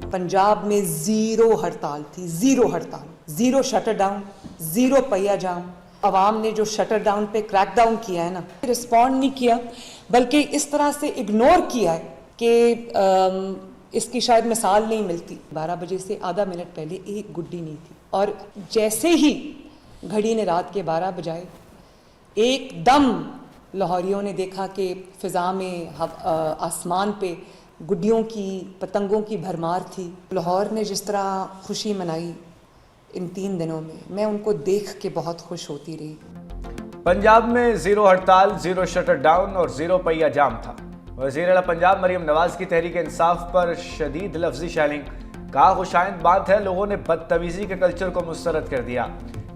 पंजाब में ज़ीरो हड़ताल थी, ज़ीरो हड़ताल, ज़ीरो शटर डाउन, ज़ीरो पहिया जाम। अवाम ने जो शटर डाउन पे क्रैक डाउन किया है ना, रिस्पॉन्ड नहीं किया, बल्कि इस तरह से इग्नोर किया है कि इसकी शायद मिसाल नहीं मिलती। 12 बजे से आधा मिनट पहले एक गुड्डी नहीं थी, और जैसे ही घड़ी ने रात के 12 बजाए, एकदम लाहौरियों ने देखा कि फ़िज़ा में आसमान पे गुड्डियों की, पतंगों की भरमार थी। लाहौर ने जिस तरह खुशी मनाई इन 3 दिनों में, मैं उनको देख के बहुत खुश होती रही। पंजाब में ज़ीरो हड़ताल, ज़ीरो शटर डाउन और ज़ीरो पहिया जाम था। वज़ीर आला पंजाब मरियम नवाज की तहरीक इंसाफ पर शदीद लफ्जी शैलिंग। कहा खुशाइंद बात है, लोगों ने बदतमीजी के कल्चर को मुस्तरद कर दिया।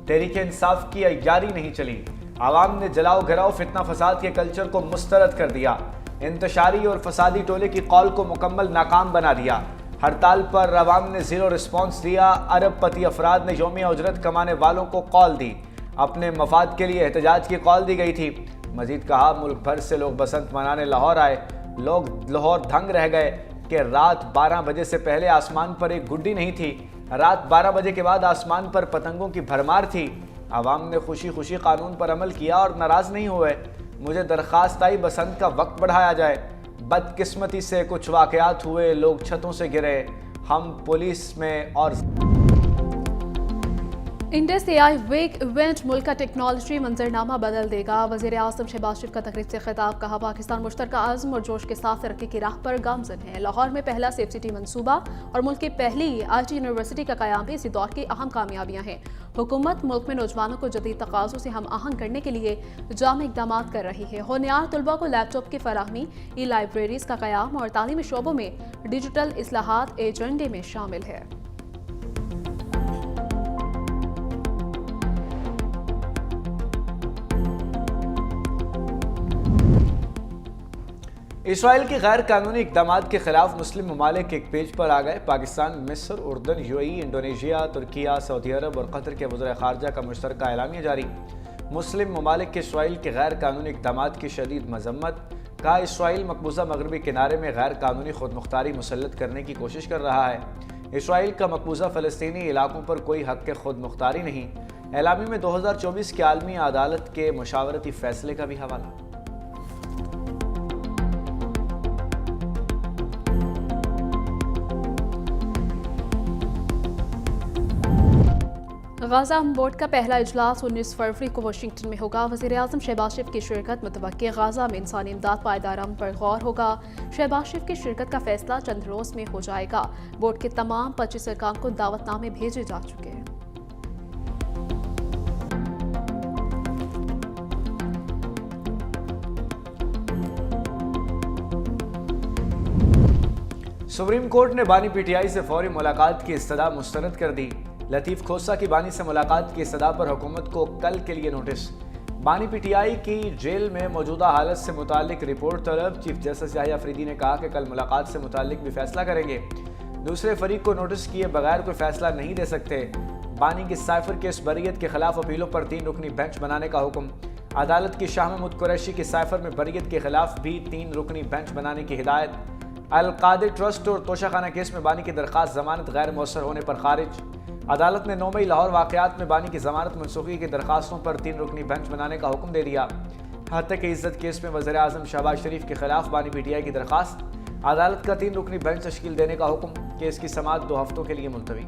तहरीक इंसाफ की अय्यारी नहीं चली, आवाम ने जलाओ घराओ फितना फसाद के कल्चर को मुस्तरद कर दिया। इंतशारी और फसादी टोले की कौल को मुकम्मल नाकाम बना दिया। हड़ताल पर अवाम ने ज़ीरो रिस्पॉन्स दिया। अरबपति अफराद ने यौमिया उजरत कमाने वालों को कॉल दी। अपने मफाद के लिए एहतजाज की कॉल दी गई थी। मजीद कहा, मुल्क भर से लोग बसंत मनाने लाहौर आए। लोग लाहौर दंग रह गए कि रात 12 बजे से पहले आसमान पर एक गुड्डी नहीं थी, रात 12 बजे के बाद आसमान पर पतंगों की भरमार थी। आवाम ने खुशी खुशी कानून पर अमल किया और नाराज़ नहीं हुए। मुझे दरख्वास्त आई बसंत का वक्त बढ़ाया जाए। बदकिस्मती से कुछ वाक़यात हुए, लोग छतों से गिरे, हम पुलिस में और इंडस एआई वीक इवेंट मुल्क का टेक्नोलॉजी मंजरनामा बदल देगा। वज़ीर आज़म शहबाज शरीफ का तकरीब से खिताब। कहा, पाकिस्तान मुश्तरका आज़म और जोश के साथ तरक्की की राह पर गामजन है। लाहौर में पहला सेफ सिटी मनसूबा और मुल्क की पहली IT यूनिवर्सिटी का क़याम भी इसी दौर की अहम कामयाबियाँ हैं। हुकूमत मुल्क में नौजवानों को जदीद तकाज़ों से हम आहंग करने के लिए जाम इक़दाम कर रही है। होनहार तलबा को लैपटॉप की फराहमी, ई लाइब्रेरीज़ का क़याम और तालीमी शोबों में डिजिटल इस्लाहात एजेंडे में शामिल है। इसराइल के गैर कानूनी इक़दामात के खिलाफ मुस्लिम ममालिक एक पेज पर आ गए। पाकिस्तान, मिस्र, उर्दन, UAE, इंडोनेशिया, तुर्किया, सऊदी अरब और कतर के वज़ीर ख़ारजा का मुश्तरका एलामिया जारी। मुस्लिम ममालिक के इसराइल के गैर कानूनी इक़दामात की शदीद मजम्मत। कहा, इसराइल मकबूजा मगरबी किनारे में गैर कानूनी खुद मुख्तारी मुसल्लत करने की कोशिश कर रहा है। इसराइल का मकबूजा फ़लस्तीनी इलाकों पर कोई हक़ के खुद मुख्तारी नहीं। एलामी में 2024 के आलमी अदालत के मुशावरती फ़ैसले का भी हवाला। गाज़ा बोर्ड का पहला इजलास 19 फरवरी को वाशिंगटन में होगा। वज़ीर आज़म शहबाज शरीफ की शिरकत मुतवक्की। गाज़ा में इंसानी इमदाद पायदार अमन पर गौर होगा। शहबाज शरीफ की शिरकत का फैसला चंद रोज़ में हो जाएगा। बोर्ड के तमाम 25 अरकान को दावतनामे भेजे जा चुके हैं। सुप्रीम कोर्ट ने बानी PTI से फौरी मुलाकात की इस्तदा मुस्तरद कर दी। लतीफ़ खोसा की बानी से मुलाकात की इस्तदा पर हुकूमत को कल के लिए नोटिस। बानी PTI की जेल में मौजूदा हालत से मुतालिक रिपोर्ट तलब। चीफ जस्टिस याहिया अफरीदी ने कहा कि कल मुलाकात से मुतालिक भी फैसला करेंगे। दूसरे फरीक को नोटिस किए बगैर कोई फैसला नहीं दे सकते। बानी की साइफर केस बरियत के खिलाफ अपीलों पर 3 रुकनी बेंच बनाने का हुक्म। अदालत की शाह महमूद कुरैशी की साइफर में बरियत के खिलाफ भी 3 रुकनी बेंच बनाने की हिदायत। अल-कादिर ट्रस्ट और तोशाखाना केस में बानी की दरख्वास्त जमानत गैर मौसर होने पर खारिज। अदालत ने 9 मई लाहौर वाक़यात में बानी की जमानत मनसूखी की दरख्वास्तों पर 3 रुकनी बेंच बनाने का हुक्म दे दिया। हत्या की इज्जत केस में वज़ीर आज़म शहबाज शरीफ के खिलाफ बानी PTI की दरख्वास्त। अदालत का 3 रुकनी बेंच तश्कील देने का हुक्म। केस की समाअत 2 हफ्तों के लिए मुलतवी।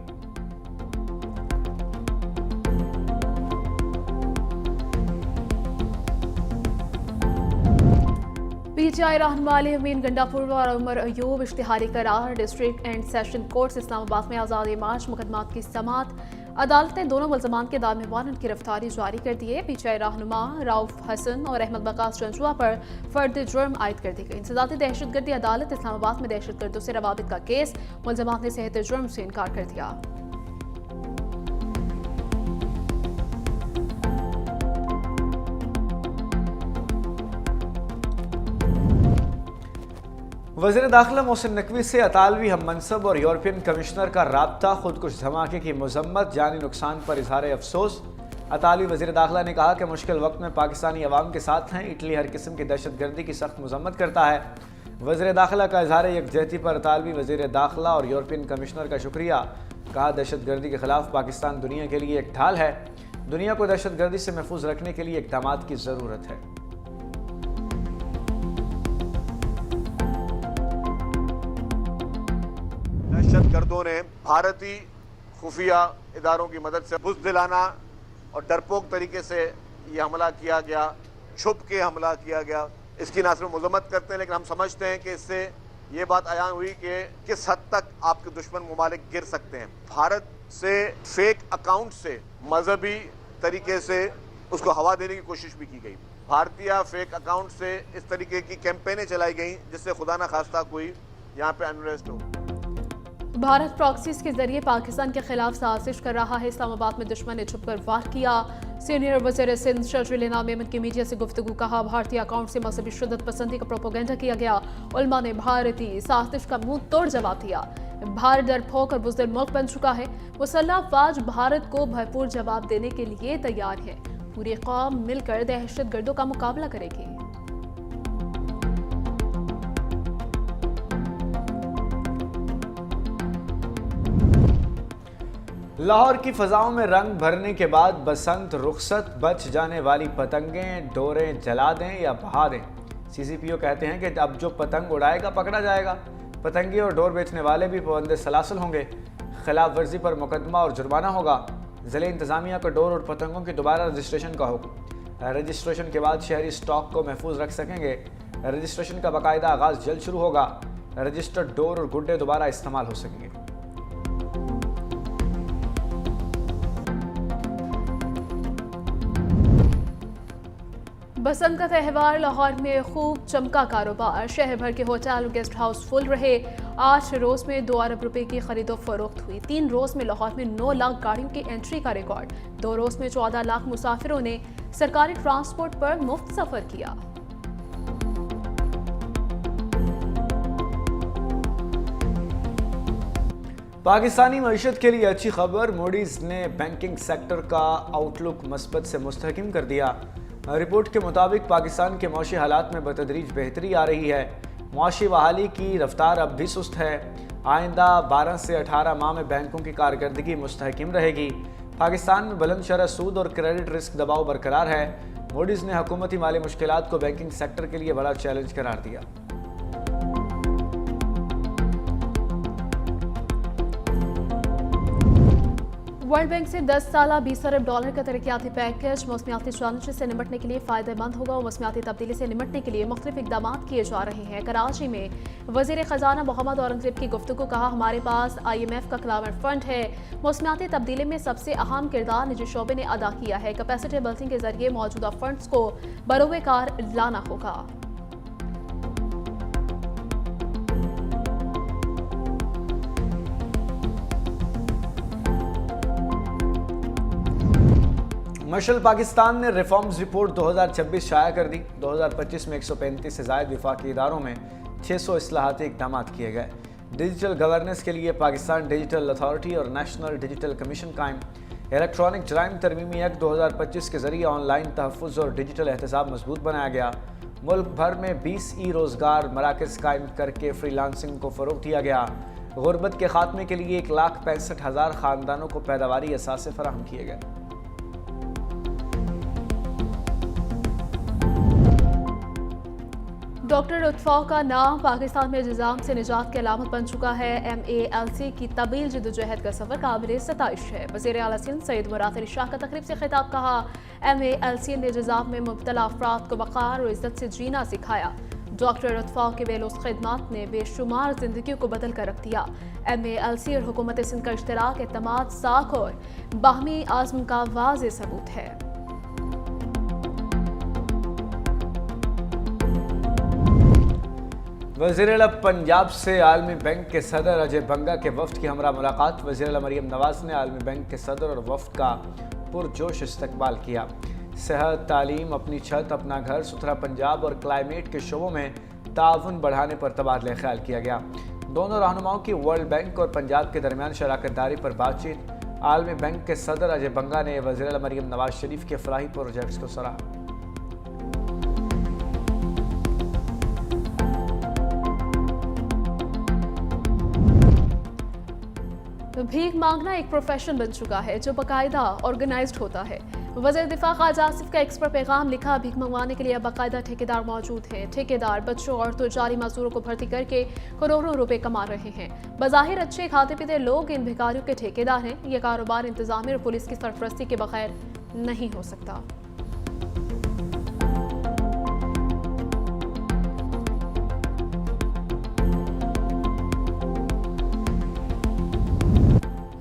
PTI रहनुमा अली अमीन गंडापुर और उमर अयूब इश्तिहारी करार। District and session courts Islamabad में आज़ादी मार्च मुकदमात की समाअत। अदालत ने दोनों मुल्ज़मान के दामिवान गिरफ्तारी जारी कर दी है। PTI रहनुमा राउफ हसन और अहमद बकास चंचुआ पर फर्द जुर्म आयद कर दी गई। इंसदादी दहशतगर्दी अदालत इस्लामाबाद में दहशतगर्दों से रवाबित का केस। मुल्ज़मान ने सेहत जुर्म से इनकार कर दिया। वज़ीर दाखिला मोहसिन नकवी से अतालवी हम मनसब और यूरोपियन कमिश्नर का राब्ता। खुदकुश धमाके की मजम्मत, जानी नुकसान पर इजहार अफसोस। अतालवी वज़ीर दाखिला ने कहा कि मुश्किल वक्त में पाकिस्तानी अवाम के साथ हैं। इटली हर किस्म की दहशत गर्दी की सख्त मजम्मत करता है। वज़ीर दाखिला का इजहार यकजहती पर इतालवी वज़ीर दाखिला और यूरोपियन कमिश्नर का शुक्रिया। कहा दहशतगर्दी के खिलाफ पाकिस्तान दुनिया के लिए एक ढाल है। दुनिया को दहशतगर्दी से महफूज रखने के लिए इक़दाम की ज़रूरत है। दहशतगर्दों ने भारतीय खुफिया इदारों की मदद से बुज़दिलाना और डरपोक तरीके से ये हमला किया गया, छुप के हमला किया गया। इसकी ना सिर्फ मजम्मत करते हैं, लेकिन हम समझते हैं कि इससे ये बात आया हुई कि किस हद तक आपके दुश्मन ममालिक गिर सकते हैं। भारत से फेक अकाउंट से मजहबी तरीके से उसको हवा देने की कोशिश भी की गई। भारतीय फेक अकाउंट से इस तरीके की कैंपेनें चलाई गई जिससे खुदा न खास्ता कोई यहाँ पे अनरेस्ट हो। भारत प्रॉक्सीज के जरिए पाकिस्तान के खिलाफ साजिश कर रहा है। इस्लामाबाद में दुश्मन ने छुपकर वार किया। सीनियर वज़ीर सिंध शर्जील इनाम मेमन की मीडिया से गुफ्तगू। कहा भारतीय अकाउंट से मजहबी शिद्दत पसंदी का प्रोपोगेंडा किया गया। उलमा ने भारतीय साजिश का मुंह तोड़ जवाब दिया। भारत डरपोक और बुज़दिल मुल्क बन चुका है। मुसल्लह अफवाज भारत को भरपूर जवाब देने के लिए तैयार है। पूरी कौम मिलकर दहशतगर्दों का मुकाबला करेगी। लाहौर की फजाओं में रंग भरने के बाद बसंत रुखसत, बच जाने वाली पतंगें डोरें जला दें या बहा दें। सीसीपीओ कहते हैं कि अब जो पतंग उड़ाएगा पकड़ा जाएगा। पतंगी और डोर बेचने वाले भी पाबंद सलासल होंगे। खिलाफ वर्जी पर मुकदमा और जुर्माना होगा। ज़िले इंतजामिया को डोर और पतंगों की दोबारा रजिस्ट्रेशन का हुक्म। रजिस्ट्रेशन के बाद शहरी स्टॉक को महफूज रख सकेंगे। रजिस्ट्रेशन का बाकायदा आगाज जल्द शुरू होगा। रजिस्टर्ड डोर और गुड्डे दोबारा इस्तेमाल हो सकेंगे। बसंत का त्यौहार लाहौर में खूब चमका कारोबार। शहर भर के होटल और गेस्ट हाउस फुल रहे। 8 रोज में 2 अरब रुपए की खरीदो फरोख्त हुई। 3 रोज में लाहौर में 9 लाख गाड़ियों की एंट्री का रिकॉर्ड। 2 रोज में 14 लाख मुसाफिरों ने सरकारी ट्रांसपोर्ट पर मुफ्त सफर किया। पाकिस्तानी मईशत के लिए अच्छी खबर। मूडीज ने बैंकिंग सेक्टर का आउटलुक मस्बत से मुस्तहकम कर दिया। रिपोर्ट के मुताबिक पाकिस्तान के मौशी हालात में बतदरीज बेहतरी आ रही है। मौशी बहाली की रफ्तार अब भी सुस्त है। आइंदा 12 से 18 माह में बैंकों की कारकर्दगी मुस्तहकम रहेगी। पाकिस्तान में बुलंद शरह सूद और क्रेडिट रिस्क दबाव बरकरार है। मूडीज ने हुकूमती माली मुश्किलात को बैंकिंग सेक्टर के लिए बड़ा चैलेंज करार दिया। वर्ल्ड बैंक से 10 साला 20 अरब डॉलर का तरक्याती पैकेज मौसमियाती चैलेंजेस से निपटने के लिए फायदेमंद होगा और मौसमियाती तब्दीली से निपटने के लिए मुख्तलिफ इकदाम किए जा रहे हैं। कराची में वजीर खजाना मोहम्मद औरंगजेब की गुफ्तगू। कहा हमारे पास IMF का क्लाइमेट फंड है। मौसमियाती तब्दीली में सबसे अहम किरदार निजी शोबे ने अदा किया है। कैपेसिटी बिल्डिंग के जरिए मौजूदा फंड्स को बरोए कार लाना होगा। मशल पाकिस्तान ने रिफॉर्म्स रिपोर्ट 2026 शाया कर दी। 2025 में 135 से ज़ायद विफाकी इदारों में 600 इस्लाहाती इक़दाम किए गए। डिजिटल गवर्नेंस के लिए पाकिस्तान डिजिटल अथॉरिटी और नेशनल डिजिटल कमीशन कायम। इलेक्ट्रॉनिक जराइम तरमीमी एक्ट 2025 के जरिए ऑनलाइन तहफ़्फ़ुज़ और डिजिटल एहतसाब मजबूत बनाया गया। मुल्क भर में 20 रोज़गार मराकज़ कायम करके फ्रीलांसिंग को फ़रोग़ दिया गया। गुर्बत के खात्मे के लिए 1,65,000 ख़ानदानों को पैदावारी असासे फराहम किए गए। डॉक्टर लुत्फ़ा का नाम पाकिस्तान में इंतज़ाम से निजात की अलामत बन चुका है। MALC की तवील जद्दोजहद का सफ़र काबिल सताइश है। वज़ीर आला सिंध सैयद मुराद अली शाह का तकरीब से खिताब। कहा MALC ने इंतज़ाम में मुब्तला अफराद को वक़ार और इज़्ज़त से जीना सिखाया। डॉक्टर लुत्फ़ा के बेलुस खिदमात ने बेशुमार जिंदगी को बदल कर रख दिया। MALC और हुकूमत सिंध का इश्तराक, एतमाद, साख और बाहमी आज़म का वाज़ेह सबूत है। वज़ीर आला पंजाब से आलमी बैंक के सदर अजय बंगा के वफ्द की हमरा मुलाकात। वज़ीर आला मरियम नवाज ने आलमी बैंक के सदर और वफ्द का पुरजोश इस्तकबाल किया। सेहत, तालीम, अपनी छत अपना घर, सुथरा पंजाब और क्लाइमेट के शोबों में ताउन बढ़ाने पर तबादला ख्याल किया गया। दोनों रहनुमाओं की वर्ल्ड बैंक और पंजाब के दरमियान शराकत दारी पर बातचीत। आलमी बैंक के सदर अजय बंगा ने वज़ीर आला मरियम नवाज शरीफ के फलाही प्रोजेक्ट्स को सराहा। भीख मांगना एक प्रोफेशन बन चुका है जो बाकायदा ऑर्गेनाइज्ड होता है। वज़ीर दिफा ख़ाजा आसिफ का एक्स पर पैगाम लिखा, भीख मंगवाने के लिए बाकायदा ठेकेदार मौजूद हैं। ठेकेदार बच्चों और जारी मजदूरों को भर्ती करके करोड़ों रुपए कमा रहे हैं। बज़ाहिर अच्छे खाते पीते लोग इन भिखारियों के ठेकेदार हैं। ये कारोबार इंतजामिया और पुलिस की सरपरस्ती के बगैर नहीं हो सकता।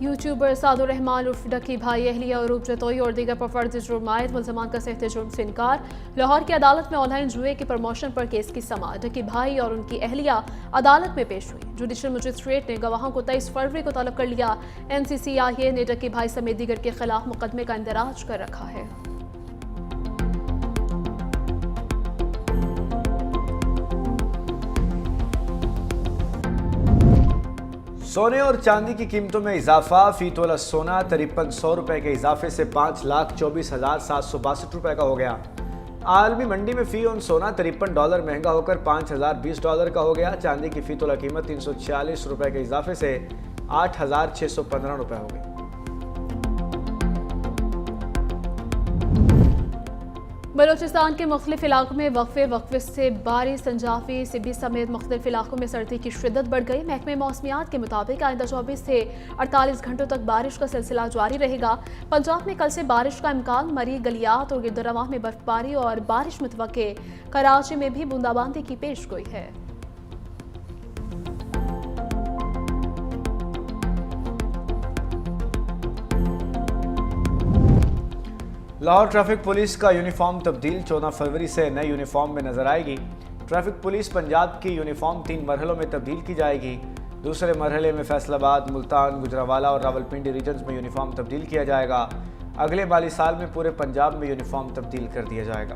यूट्यूबर सादुर रहमान उर्फ डक्की भाई अहलिया और रूप जतोई और दीगर पर फर्जी जुर्म आयद मुल्ज़मान का सहते जुर्म से इनकार। लाहौर की अदालत में ऑनलाइन जुए के प्रमोशन पर केस की समाअत। डक्की भाई और उनकी अहलिया अदालत में पेश हुई। जुडिशल मजिस्ट्रेट ने गवाहों को 23 फरवरी को तलब कर लिया। NCCIA ने डक्की भाई समेत दीगर के खिलाफ मुकदमे का इंदराज कर रखा है। सोने और चांदी की कीमतों में इजाफा। फी तोला सोना 5300 रुपए के इजाफे से 5,24,762 रुपए का हो गया। आलमी मंडी में फी ऑन सोना $53 महंगा होकर $5,020 का हो गया। चांदी की फी तोला कीमत 340 रुपए के इजाफे से 8,615 रुपए हो गई। बलूचिस्तान के मुख्तलिफ इलाकों में वक्फे से बारिश, संजाफी, सिबी समेत मुख्तलिफ इलाकों में सर्दी की शिद्दत बढ़ गई। महकमे मौसमियात के मुताबिक आइंदा 24 से 48 घंटों तक बारिश का सिलसिला जारी रहेगा। पंजाब में कल से बारिश का इम्कान, मरी, गलियात और गिरदरवा में बर्फबारी और बारिश मुतवक्के। कराची में भी बूंदाबांदी की पेशगोई है। लाहौर ट्रैफिक पुलिस का यूनिफॉर्म तब्दील 14 फरवरी से नए यूनिफॉर्म में नजर आएगी। ट्रैफिक पुलिस पंजाब की यूनिफॉर्म 3 मरहलों में तब्दील की जाएगी। दूसरे मरहले में फैसलाबाद, मुल्तान, गुजरावाला और रावलपिंडी रीजन्स में यूनिफॉर्म तब्दील किया जाएगा। अगले माली साल में पूरे पंजाब में यूनिफॉर्म तब्दील कर दिया जाएगा।